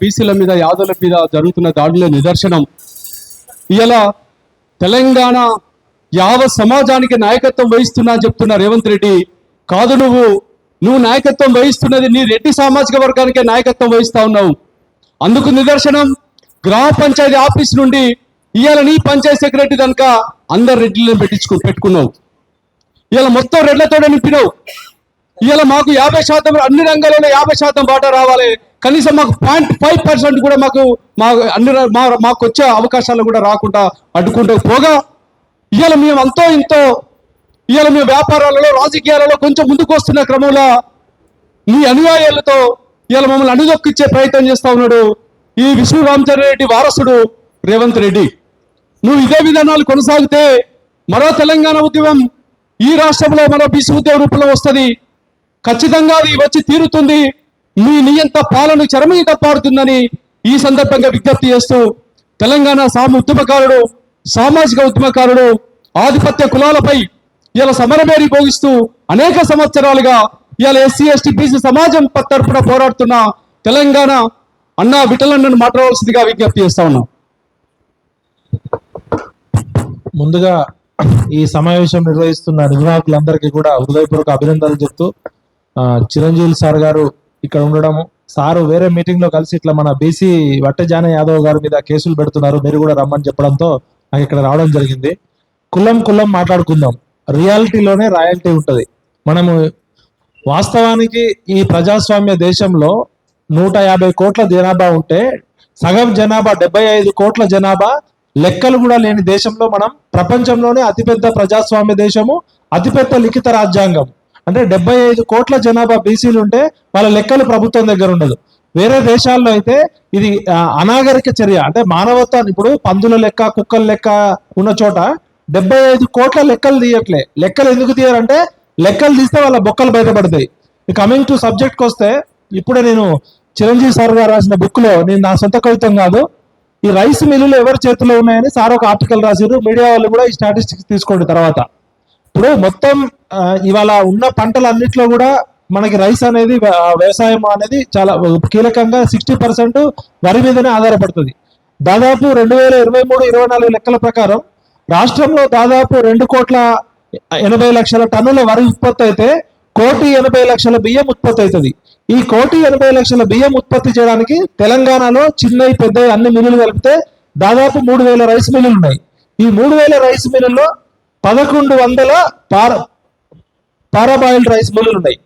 బీసీల మీద యాదవుల మీద జరుగుతున్న దాడుల నిదర్శనం. ఇలా తెలంగాణ యావత్ సమాజానికి నాయకత్వం వహిస్తున్నా అని చెప్తున్న రేవంత్ రెడ్డి కాదు, నువ్వు నాయకత్వం వహిస్తున్నది నీ రెడ్డి సామాజిక వర్గానికే నాయకత్వం వహిస్తా ఉన్నావు. అందుకు నిదర్శనం గ్రామ పంచాయతీ ఆఫీస్ నుండి ఇవాళ నీ పంచాయతీ సెక్రటరీ కనుక అందరు రెడ్డిలను పెట్టుకున్నావు. ఇవాళ మొత్తం రెడ్లతోనే నింపినావు. ఇవాళ మాకు 50% అన్ని రంగాలలో 50% వాటా రావాలి, కనీసం మాకు 0.5% కూడా మాకు వచ్చే అవకాశాలు కూడా రాకుండా అడ్డుకుంటూ పోగా ఇవాళ మేము అంతో ఇంతో ఇవాళ మేము వ్యాపారాలలో రాజకీయాలలో కొంచెం ముందుకు వస్తున్న క్రమంలో నీ అనుయాయులతో ఇవాళ మమ్మల్ని అణుదొక్కిచ్చే ప్రయత్నం చేస్తా ఉన్నాడు ఈ విష్ణు రామచంద్రారెడ్డి వారసుడు రేవంత్ రెడ్డి. నువ్వు ఇదే విధానాలు కొనసాగితే మరో తెలంగాణ ఉద్యమం ఈ రాష్ట్రంలో మరో బీసీ ఉద్యమ రూపంలో వస్తుంది. ఖచ్చితంగా అది వచ్చి తీరుతుంది. మీ నియంత పాలన చరమీ తప్పాడుతుందని ఈ సందర్భంగా విజ్ఞప్తి చేస్తూ తెలంగాణ ఉద్యమకారుడు, సామాజిక ఉద్యమకారుడు ఆధిపత్య కులాలపై ఇలా సమరమేరి భోగిస్తూ అనేక సంవత్సరాలుగా ఇవాళ ఎస్సీ ఎస్టీ బీసీ సమాజం తరపున పోరాడుతున్న తెలంగాణ అన్నా విఠలన్నను మాట్లాడవలసిందిగా విజ్ఞప్తి చేస్తా ఉన్నాం. ముందుగా ఈ సమావేశం నిర్వహిస్తున్న నిర్వాహకులందరికీ కూడా హృదయపూర్వక అభినందనలు చెప్తూ చిరంజీవి సార్ గారు ఇక్కడ ఉండడము, సారు వేరే మీటింగ్ లో కలిసి ఇట్లా మన బీసీ వట్టజాన యాదవ్ గారి మీద కేసులు పెడుతున్నారు, మీరు కూడా రమ్మని చెప్పడంతో నాకు ఇక్కడ రావడం జరిగింది. కులం మాట్లాడుకుందాం, రియాలిటీలోనే రాయల్టీ ఉంటుంది. మనము వాస్తవానికి ఈ ప్రజాస్వామ్య దేశంలో 150 కోట్ల జనాభా ఉంటే సగం జనాభా 75 కోట్ల జనాభా లెక్కలు కూడా లేని దేశంలో మనం ప్రపంచంలోనే అతిపెద్ద ప్రజాస్వామ్య దేశము, అతిపెద్ద లిఖిత రాజ్యాంగం. అంటే 75 కోట్ల జనాభా బీసీలు ఉంటే వాళ్ళ లెక్కలు ప్రభుత్వం దగ్గర ఉండదు. వేరే దేశాల్లో అయితే ఇది అనాగరిక చర్య, అంటే మానవత్వాన్ని, ఇప్పుడు పందుల లెక్క కుక్కల లెక్క ఉన్న చోట 75 కోట్ల లెక్కలు తీయట్లే. లెక్కలు ఎందుకు తీయరంటే లెక్కలు తీస్తే వాళ్ళ బొక్కలు బయటపడతాయి. కమింగ్ టు సబ్జెక్ట్కి వస్తే, ఇప్పుడే నేను చిరంజీవి సార్ గారు రాసిన బుక్ లో, నేను నా సొంత కవితం కాదు, ఈ రైస్ మిల్లులు ఎవరి చేతిలో ఉన్నాయని సార్ ఒక ఆర్టికల్ రాసిరు. మీడియా వాళ్ళు కూడా ఈ స్టాటిస్టిక్స్ తీసుకోండి. తర్వాత ఇప్పుడు మొత్తం ఇవాళ ఉన్న పంటలన్నిట్లో కూడా మనకి రైస్ అనేది, వ్యవసాయం అనేది చాలా కీలకంగా 60% వరి మీదనే ఆధారపడుతుంది. దాదాపు 2023-24 లెక్కల ప్రకారం రాష్ట్రంలో దాదాపు 2,80,00,000 టన్నుల వరి ఉత్పత్తి అయితే 1,80,00,000 బియ్యం ఉత్పత్తి అవుతుంది. ఈ 1,80,00,000 బియ్యం ఉత్పత్తి చేయడానికి తెలంగాణలో చిన్నవి పెద్దవి అన్ని మిల్లులు కలిపితే దాదాపు 3,000 రైస్ మిల్లులు ఉన్నాయి. ఈ 3,000 రైస్ మిల్లుల్లో 1,100 పారాబాయిల్డ్ రైస్ మిల్లులు ఉన్నాయి.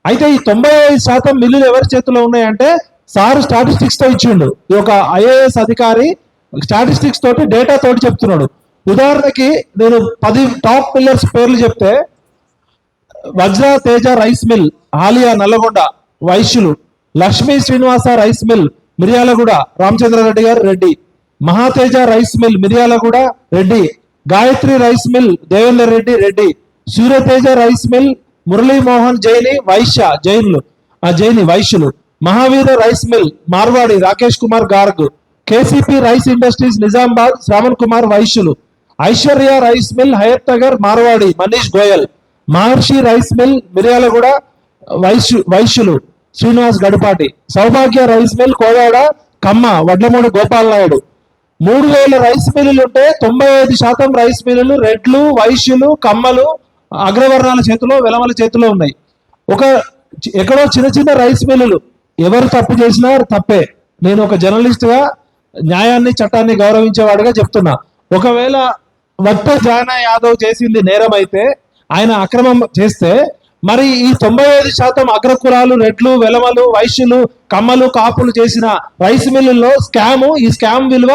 అయితే ఈ 95% మిల్లులు ఎవరి చేతిలో ఉన్నాయంటే సార్ స్టాటిస్టిక్స్ తో ఇచ్చిండు. ఈ ఒక ఐఏఎస్ అధికారి స్టాటిస్టిక్స్ తోటి డేటా తోటి చెప్తున్నాడు. ఉదాహరణకి నేను 10 టాప్ మిల్లర్స్ పేర్లు చెప్తే, Vajra Teja rice mill alias Nalgonda వైశ్యులు, లక్ష్మీ శ్రీనివాస రైస్ మిల్ మిర్యాలగూడ రామచంద్రారెడ్డి గారు Reddy, Mahateja rice mill Miryalaguda Reddy, Gayatri rice mill Devender Reddy Reddy, Suryateja rice mill Muralimohan Jaini Jaini వైశ్యులు, Mahaveera rice mill Marwadi Rakesh Kumar Garg, KCP rice industries Nizamabad Shravan Kumar వైశ్యులు, Aishwarya rice mill Hayat Nagar Marwadi Manish Goyal, Maharshi rice mill Miryalaguda వైశ్యులు శ్రీనివాస్ గడిపాటి, సౌభాగ్య రైస్ మిల్ కోదాడ కమ్మ వడ్లమూడి గోపాల్ నాయుడు. 3,000 రైస్ మిల్లులు ఉంటే 95% రైస్ మిల్లులు రెడ్లు, వైశ్యులు, కమ్మలు, అగ్రవర్ణాల చేతిలో, వెలమల చేతిలో ఉన్నాయి. ఎక్కడో చిన్న రైస్ మిల్లులు ఎవరు తప్పు చేసినా తప్పే. నేను ఒక జర్నలిస్ట్ గా న్యాయాన్ని చట్టాన్ని గౌరవించేవాడుగా చెప్తున్నా. ఒకవేళ వట్టజాన యాదవ్ చేసింది నేరం అయితే, ఆయన అక్రమం చేస్తే, మరి ఈ 95% అగ్రకులాలు, రెడ్లు, వెలమలు, వైశ్యులు, కమ్మలు, కాపులు చేసిన రైస్ మిల్లుల్లో ఈ స్కామ్ విలువ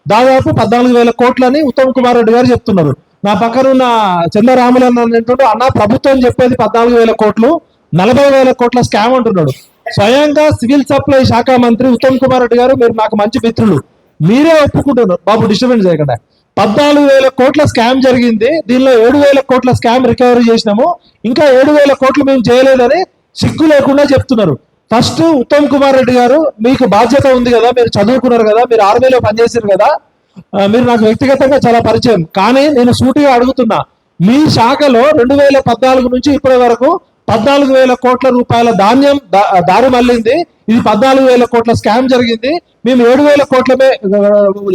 దాదాపు 14,000 కోట్లని ఉత్తమ్ కుమార్ రెడ్డి గారు చెప్తున్నారు. నా పక్కనున్న చంద్రరాములన్న అంటుంటూ, అన్న ప్రభుత్వం చెప్పేది 14,000 కోట్లు, 40,000 కోట్ల స్కామ్ అంటున్నాడు. స్వయంగా సివిల్ సప్లై శాఖ మంత్రి ఉత్తమ్ కుమార్ రెడ్డి గారు, మీరు నాకు మంచి మిత్రులు, మీరే ఒప్పుకుంటున్నారు, బాబు డిస్టర్బెన్స్ చేయకుండా, 14,000 కోట్ల స్కామ్ జరిగింది, దీనిలో 7,000 కోట్ల స్కామ్ రికవరీ చేసినాము, ఇంకా 7,000 కోట్లు మేము చేయలేదని సిగ్గు లేకుండా చెప్తున్నారు. ఫస్ట్ ఉత్తమ్ కుమార్ రెడ్డి గారు, మీకు బాధ్యత ఉంది కదా, మీరు చదువుకున్నారు కదా, మీరు ఆర్మీలో పనిచేసారు కదా, మీరు నాకు వ్యక్తిగతంగా చాలా పరిచయం, కానీ నేను సూటిగా అడుగుతున్నా, మీ శాఖలో 2014 నుంచి ఇప్పటి వరకు 14,000 కోట్ల రూపాయల ధాన్యం దారి మళ్ళింది. ఇది 14,000 కోట్ల స్కామ్ జరిగింది, మేము 7,000 కోట్లమే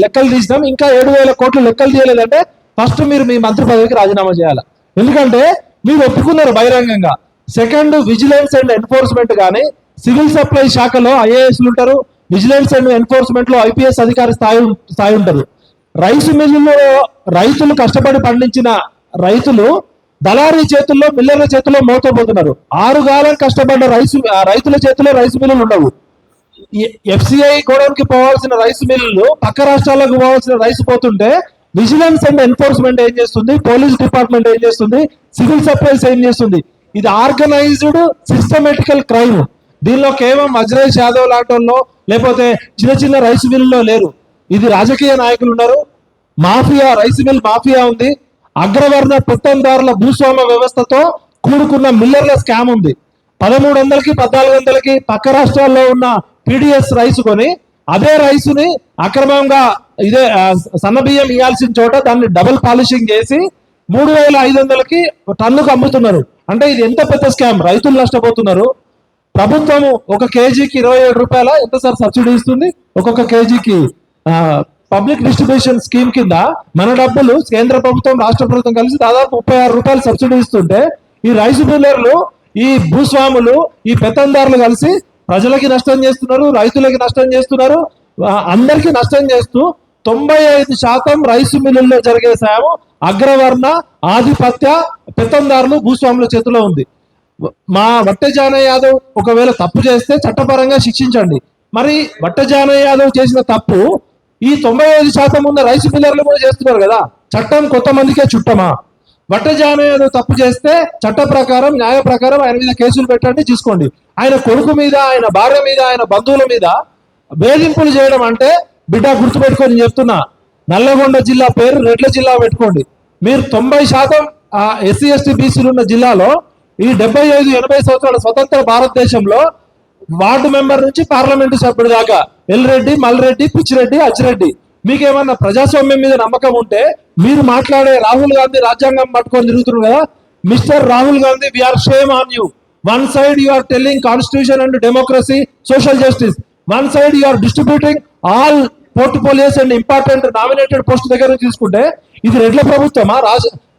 లెక్కలు తీసినాం, ఇంకా 7,000 కోట్లు లెక్కలు తీయలేదంటే ఫస్ట్ మీరు మీ మంత్రి పదవికి రాజీనామా చేయాలి. ఎందుకంటే మీరు ఒప్పుకున్నారు బహిరంగంగా. సెకండ్, విజిలెన్స్ అండ్ ఎన్ఫోర్స్మెంట్ కానీ సివిల్ సప్లై శాఖలో ఐఏఎస్లు ఉంటారు, విజిలెన్స్ అండ్ ఎన్ఫోర్స్మెంట్ లో ఐపీఎస్ అధికారి స్థాయి ఉంటారు. రైసు మిల్లులో రైతులు కష్టపడి పండించిన రైతులు దళారీ చేతుల్లో, మిల్లర్ల చేతుల్లో మోతపోతున్నారు. 6 కాలం కష్టపడ్డ రైతుల చేతిలో రైసు మిల్లులు ఉండవు. ఎఫ్సిఐ గోడౌన్కి పోవాల్సిన రైసు మిల్లులు పక్క రాష్ట్రాలకు పోవాల్సిన రైసు పోతుంటే విజిలెన్స్ అండ్ ఎన్ఫోర్స్మెంట్ ఏం చేస్తుంది, పోలీస్ డిపార్ట్మెంట్ ఏం చేస్తుంది, సివిల్ సప్లైస్ ఏం చేస్తుంది? ఇది ఆర్గనైజ్డ్ సిస్టమేటికల్ క్రైమ్. దీనిలో కేవలం వజ్రేష్ యాదవ్ లాంటి వాళ్ళు లేకపోతే చిన్న చిన్న రైసు మిల్లులో లేరు. ఇది రాజకీయ నాయకులు ఉన్నారు, మాఫియా, రైసు మిల్ మాఫియా ఉంది, అగ్రవర్ణ పెత్తందారుల భూస్వామ్య వ్యవస్థతో కూడుకున్న మిల్లర్ల స్కామ్ ఉంది. 1300కి 1400కి పక్క రాష్ట్రాల్లో ఉన్న పీడిఎస్ రైసు కొని అదే రైసుని అక్రమంగా ఇదే సన్న బియ్యం ఇవ్వాల్సిన చోట దాన్ని డబుల్ పాలిషింగ్ చేసి 3,500కి టన్నుకు అమ్ముతున్నారు. అంటే ఇది ఎంత పెద్ద స్కామ్, రైతులు నష్టపోతున్నారు. ప్రభుత్వము ఒక కేజీకి 27 రూపాయల ఎంత సార్ సబ్సిడీ ఇస్తుంది? ఒక్కొక్క కేజీకి పబ్లిక్ డిస్ట్రిబ్యూషన్ స్కీమ్ కింద మన డబ్బులు కేంద్ర ప్రభుత్వం రాష్ట్ర ప్రభుత్వం కలిసి దాదాపు 36 రూపాయలు సబ్సిడీ ఇస్తుంటే ఈ రైసు మిల్లర్లు, ఈ భూస్వాములు, ఈ పెత్తందారులు కలిసి ప్రజలకి నష్టం చేస్తున్నారు, రైతులకి నష్టం చేస్తున్నారు, అందరికీ నష్టం చేస్తూ 95% రైసు మిల్లుల్లో జరిగే సాయం అగ్రవర్ణ ఆధిపత్య పెత్తందారులు భూస్వాముల చేతిలో ఉంది. మా వట్టెజానయ్య యాదవ్ ఒకవేళ తప్పు చేస్తే చట్టపరంగా శిక్షించండి. మరి వట్టెజానయ్య యాదవ్ చేసిన తప్పు ఈ 95% ఉన్న రైసు మిల్లర్లు కూడా చేస్తున్నారు కదా. చట్టం కొంతమందికే చుట్టమా? వట్టెజానయ్య యాదవ్ తప్పు చేస్తే చట్ట ప్రకారం, న్యాయ ప్రకారం ఆయన మీద కేసులు పెట్టండి, తీసుకోండి. ఆయన కొడుకు మీద, ఆయన భార్య మీద, ఆయన బంధువుల మీద వేధింపులు చేయడం అంటే బిడ్డ గుర్తుపెట్టుకొని చెప్తున్నా, నల్లగొండ జిల్లా పేరు రెడ్ల జిల్లా పెట్టుకోండి. మీరు 90% ఎస్సీ ఎస్టీ బీసీలు ఉన్న జిల్లాలో ఈ 75-80 సంవత్సరాల స్వతంత్ర భారతదేశంలో వార్డు మెంబర్ నుంచి పార్లమెంటు సభ్యుడు దాకా ఎల్రెడ్డి, మల్రెడ్డి, పిచ్చిరెడ్డి, అచ్చిరెడ్డి, మీకేమన్నా ప్రజాస్వామ్యం మీద నమ్మకం ఉంటే మీరు మాట్లాడే రాహుల్ గాంధీ రాజ్యాంగం పట్టుకొని తిరుగుతున్నారు కదా. Mister Rahul Gandhi, we are shame on you. One side you are telling constitution and democracy, social justice, one side you are distributing all portfolios and important nominated post దగ్గర తీసుకుంటే ఇది రెడ్ల ప్రభుత్వమా?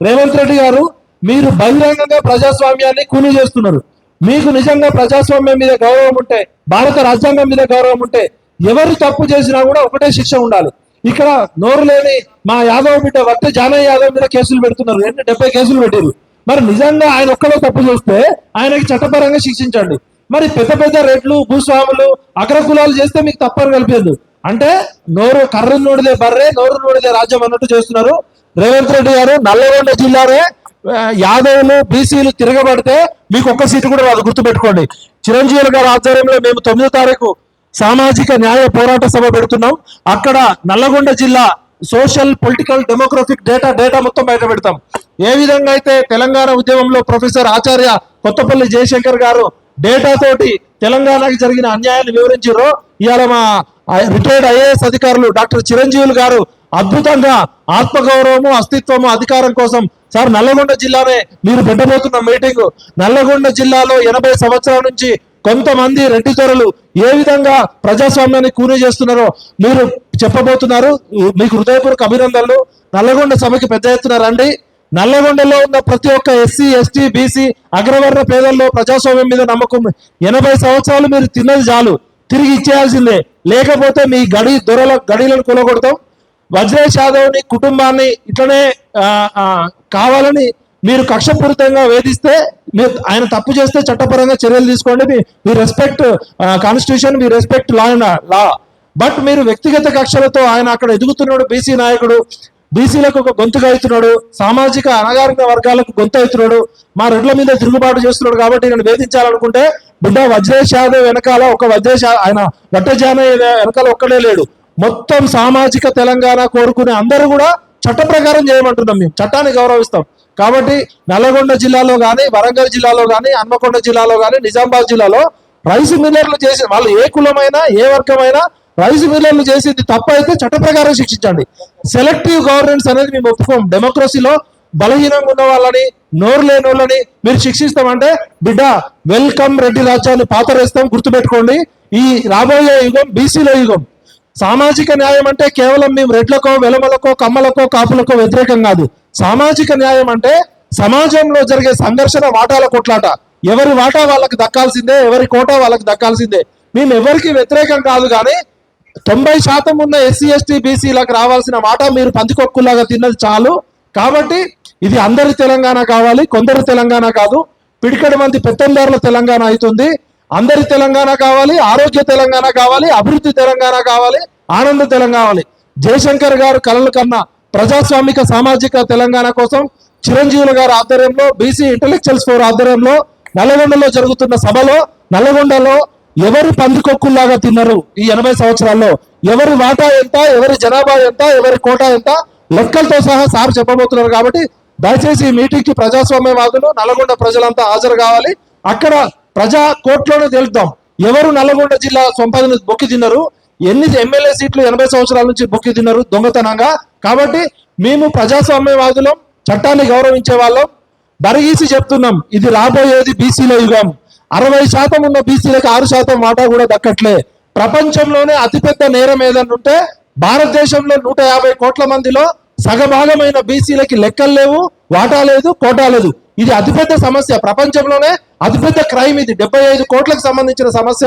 రేవంత్ రెడ్డి గారు, మీరు బహిరంగంగా ప్రజాస్వామ్యాన్ని కూలీ చేస్తున్నారు. మీకు నిజంగా ప్రజాస్వామ్యం మీద గౌరవం ఉంటే, భారత రాజ్యాంగం మీద గౌరవం ఉంటే ఎవరు తప్పు చేసినా కూడా ఒకటే శిక్ష ఉండాలి. ఇక్కడ నోరు లేని మా యాదవ్ బిడ్డ వట్టే జానయ్య యాదవ్ మీద కేసులు పెడుతున్నారు, 70 కేసులు పెట్టారు. మరి నిజంగా ఆయన ఒక్కడే తప్పు చేస్తే ఆయనకి చట్టపరంగా శిక్షించండి. మరి పెద్ద పెద్ద రెడ్లు, భూస్వాములు, అగ్రకులాలు చేస్తే మీకు తప్పని కలిపేది. అంటే నోరు కర్ర నోడిదే బర్రే, నోరు నోడిదే రాజ్యం అన్నట్టు చేస్తున్నారు. రేవంత్ రెడ్డి గారు, నల్లగొండ జిల్లాలో యాదవులు, బీసీలు తిరగబడితే మీకు ఒక్క సీటు కూడా రాదు, గుర్తుపెట్టుకోండి. చిరంజీవి గారి ఆధ్వర్యంలో మేము 9వ తారీఖు సామాజిక న్యాయ పోరాట సభ పెడుతున్నాం. అక్కడ నల్లగొండ జిల్లా సోషల్, పొలిటికల్, డెమోగ్రఫిక్ డేటా మొత్తం బయట పెడతాం. ఏ విధంగా అయితే తెలంగాణ ఉద్యమంలో ప్రొఫెసర్ ఆచార్య కొత్తపల్లి జయశంకర్ గారు డేటా తోటి తెలంగాణకి జరిగిన అన్యాయాన్ని వివరించారో, ఇవాళ మా రిటైర్డ్ ఐఏఎస్ అధికారులు డాక్టర్ చిరంజీవులు గారు అద్భుతంగా ఆత్మగౌరవము, అస్తిత్వము, అధికారం కోసం సార్ నల్లగొండ జిల్లానే మీరు పెట్టబోతున్న మీటింగ్, నల్లగొండ జిల్లాలో 80 సంవత్సరాల నుంచి కొంతమంది రెడ్డి దొరలు ఏ విధంగా ప్రజాస్వామ్యాన్ని కూనీ చేస్తున్నారో మీరు చెప్పబోతున్నారు. మీకు హృదయపూర్వక అభినందనలు. నల్లగొండ సభకి పెద్ద ఎత్తున రండి. నల్లగొండలో ఉన్న ప్రతి ఒక్క ఎస్సీ, ఎస్టీ, బీసీ, అగ్రవర్ణ పేదల్లో ప్రజాస్వామ్యం మీద నమ్మకం. 80 సంవత్సరాలు మీరు తిన్నది చాలు, తిరిగి ఇచ్చేయాల్సిందే. లేకపోతే మీ గడిలను కూలగొడతాం. వజ్రేష్ యాదవ్ని, కుటుంబాన్ని ఇట్లనే కావాలని మీరు కక్షపూరితంగా వేధిస్తే, ఆయన తప్పు చేస్తే చట్టపరంగా చర్యలు తీసుకోండి. మీ రెస్పెక్ట్ కాన్స్టిట్యూషన్, మీ రెస్పెక్ట్ లా. బట్ మీరు వ్యక్తిగత కక్షలతో ఆయన అక్కడ ఎదుగుతున్నాడు, బీసీ నాయకుడు, బీసీలకు ఒక గొంతుగా అవుతున్నాడు, సామాజిక అణగారిన వర్గాలకు గొంతు అవుతున్నాడు, మా రెడ్ల మీద తిరుగుబాటు చేస్తున్నాడు కాబట్టి నేను వేధించాలనుకుంటే బిడ్డ వజ్రేష్ యాదవ్ వెనకాల ఒక ఆయన వట్టెజానయ్య వెనకాల ఒక్కడే లేడు. మొత్తం సామాజిక తెలంగాణ కోరుకునే అందరూ కూడా చట్ట ప్రకారం చేయమంటున్నాం. మేము చట్టాన్ని గౌరవిస్తాం. కాబట్టి నల్లగొండ జిల్లాలో కానీ, వరంగల్ జిల్లాలో కానీ, హన్మకొండ జిల్లాలో కానీ, నిజామాబాద్ జిల్లాలో రైసు మిల్లర్లు చేసి, వాళ్ళు ఏ కులమైనా, ఏ వర్గమైనా రైసు మిల్లర్లు చేసింది తప్పు అయితే చట్ట ప్రకారం శిక్షించండి. సెలెక్టివ్ గవర్నెన్స్ అనేది మేము ఒప్పుకోం. డెమోక్రసీలో బలహీనంగా ఉన్న వాళ్ళని, నోరు లేని వాళ్ళని మీరు శిక్షిస్తామంటే బిడ్డ వెల్కమ్ రెడ్డి రాజ్యాన్ని పాతరేస్తాం, గుర్తుపెట్టుకోండి. ఈ రాబోయే యుగం బీసీల యుగం. సామాజిక న్యాయం అంటే కేవలం మేము రెడ్లకో వెలమలకో కమ్మలకో కాపులకో వ్యతిరేకం కాదు. సామాజిక న్యాయం అంటే సమాజంలో జరిగే సంఘర్షణ వాటాల కొట్లాట. ఎవరి వాటా వాళ్ళకి దక్కాల్సిందే, ఎవరి కోటా వాళ్ళకి దక్కాల్సిందే. మేము ఎవరికి వ్యతిరేకం కాదు, కానీ 90% ఉన్న ఎస్సీ ఎస్టీ బీసీలకు రావాల్సిన వాటా మీరు పందికొక్కులాగా తిన్నది చాలు. కాబట్టి ఇది అందరి తెలంగాణ కావాలి, కొందరు తెలంగాణ కాదు. పిడికడి మంది పెత్తందారుల తెలంగాణ అవుతుంది. అందరి తెలంగాణ కావాలి, ఆరోగ్య తెలంగాణ కావాలి, అభివృద్ధి తెలంగాణ కావాలి, ఆనంద తెలంగాణ కావాలి. జయశంకర్ గారు కలలు కన్నా ప్రజాస్వామిక సామాజిక తెలంగాణ కోసం చిరంజీవులు గారి ఆధ్వర్యంలో, బీసీ ఇంటలెక్చువల్స్ ఫోర్ ఆధ్వర్యంలో నల్లగొండలో జరుగుతున్న సభలో, నల్లగొండలో ఎవరు పందికొక్కుల్లాగా తిన్నారు ఈ 80 సంవత్సరాల్లో, ఎవరి వాటా ఎంత, ఎవరి జనాభా ఎంత, ఎవరి కోటా ఎంత, లెక్కలతో సహా సార్ చెప్పబోతున్నారు. కాబట్టి దయచేసి ఈ మీటింగ్ కి ప్రజాస్వామ్యవాదులు నల్లగొండ ప్రజలంతా హాజరు కావాలి. అక్కడ ప్రజా కోర్టులోనే తెలుద్దాం ఎవరు నల్లగొండ జిల్లా సంపదను బొక్కి తిన్నారు, ఎన్ని ఎమ్మెల్యే సీట్లు 80 సంవత్సరాల నుంచి బొక్కి తిన్నారు దొంగతనంగా. కాబట్టి మేము ప్రజాస్వామ్యవాదులం, చట్టాన్ని గౌరవించే వాళ్ళం. బరిగీసి చెప్తున్నాం, ఇది రాబోయేది బీసీల యుగం. 60% ఉన్న బీసీలకు 6% వాటా కూడా దక్కట్లే. ప్రపంచంలోనే అతిపెద్ద నేరం ఏదన్నా ఉంటే భారతదేశంలో 150 కోట్ల మందిలో సగభాగమైన బీసీలకి లెక్కలు లేవు, వాటా లేదు, కోటా లేదు. ఇది అతిపెద్ద సమస్య, ప్రపంచంలోనే అతిపెద్ద క్రైమ్ ఇది. 75 కోట్లకు సంబంధించిన సమస్య.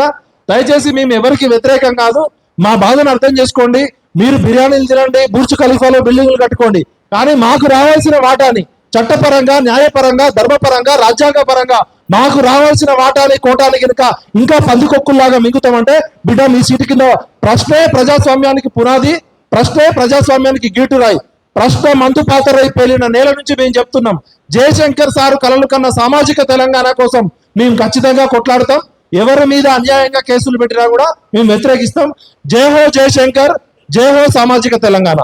దయచేసి మేము ఎవరికి వ్యతిరేకం కాదు, మా బాధను అర్థం చేసుకోండి. మీరు బిర్యానీలు తినండి, బుర్జ్ ఖలీఫాలో బిల్డింగులు కట్టుకోండి, కానీ మాకు రావాల్సిన వాటాని చట్టపరంగా, న్యాయపరంగా, ధర్మపరంగా, రాజ్యాంగ పరంగా మాకు రావాల్సిన వాటాని కోటాని కనుక ఇంకా పందికొక్కుల్లాగా మింగుతామంటే బిడ్డ మీ సీటు కింద. ప్రశ్నే ప్రజాస్వామ్యానికి పునాది, ప్రశ్నే ప్రజాస్వామ్యానికి గీటురాయి, ప్రశ్న మందు పాతరై పేలిన నేల నుంచి మేము చెప్తున్నాం. జయశంకర్ సారు కలలు కన్న సామాజిక తెలంగాణ కోసం మేము ఖచ్చితంగా కొట్లాడతాం. ఎవరి మీద అన్యాయంగా కేసులు పెట్టినా కూడా మేము వ్యతిరేకిస్తాం. జై హో జయశంకర్, జై హో సామాజిక తెలంగాణ.